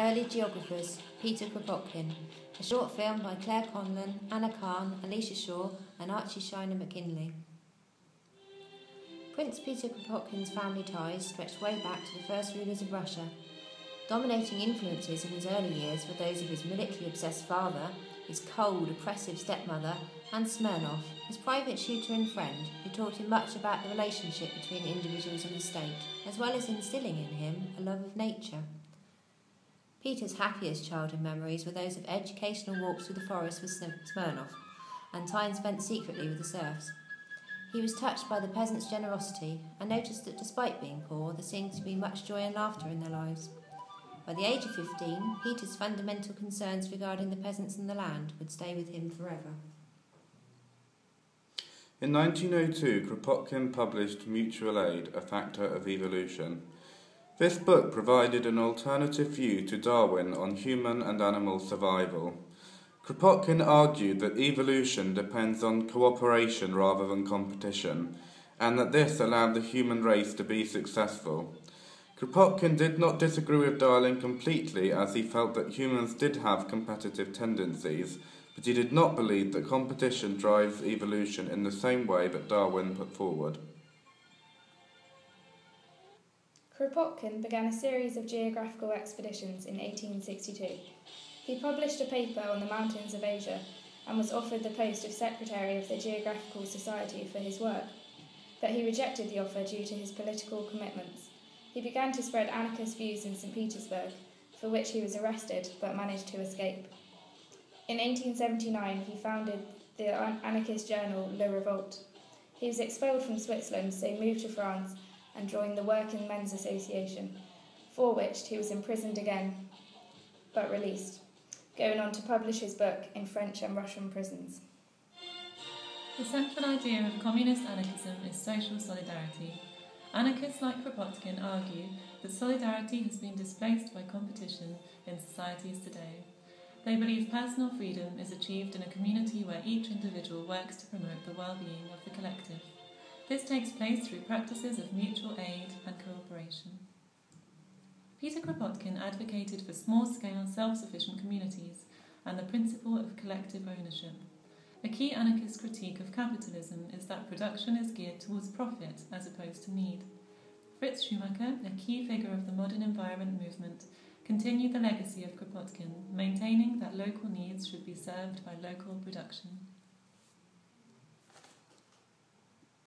Early Geographers, Peter Kropotkin, a short film by Claire Conlon, Anna Kahn, Alicia Shaw and Archie Shiner McKinley. Prince Peter Kropotkin's family ties stretched way back to the first rulers of Russia. Dominating influences in his early years were those of his military-obsessed father, his cold, oppressive stepmother, and Smirnov, his private tutor and friend, who taught him much about the relationship between individuals and the state, as well as instilling in him a love of nature. Peter's happiest childhood memories were those of educational walks through the forest with Smirnov, and time spent secretly with the serfs. He was touched by the peasants' generosity and noticed that despite being poor, there seemed to be much joy and laughter in their lives. By the age of 15, Peter's fundamental concerns regarding the peasants and the land would stay with him forever. In 1902, Kropotkin published Mutual Aid, A Factor of Evolution. This book provided an alternative view to Darwin on human and animal survival. Kropotkin argued that evolution depends on cooperation rather than competition, and that this allowed the human race to be successful. Kropotkin did not disagree with Darwin completely, as he felt that humans did have competitive tendencies, but he did not believe that competition drives evolution in the same way that Darwin put forward. Kropotkin began a series of geographical expeditions in 1862. He published a paper on the mountains of Asia and was offered the post of Secretary of the Geographical Society for his work, but he rejected the offer due to his political commitments. He began to spread anarchist views in St. Petersburg, for which he was arrested but managed to escape. In 1879, he founded the anarchist journal Le Revolte. He was expelled from Switzerland, so moved to France and joined the Working Men's Association, for which he was imprisoned again, but released, going on to publish his book in French and Russian prisons. The central idea of communist anarchism is social solidarity. Anarchists like Kropotkin argue that solidarity has been displaced by competition in societies today. They believe personal freedom is achieved in a community where each individual works to promote the well-being of the collective. This takes place through practices of mutual aid and cooperation. Peter Kropotkin advocated for small-scale, self-sufficient communities and the principle of collective ownership. A key anarchist critique of capitalism is that production is geared towards profit as opposed to need. Fritz Schumacher, a key figure of the modern environment movement, continued the legacy of Kropotkin, maintaining that local needs should be served by local production.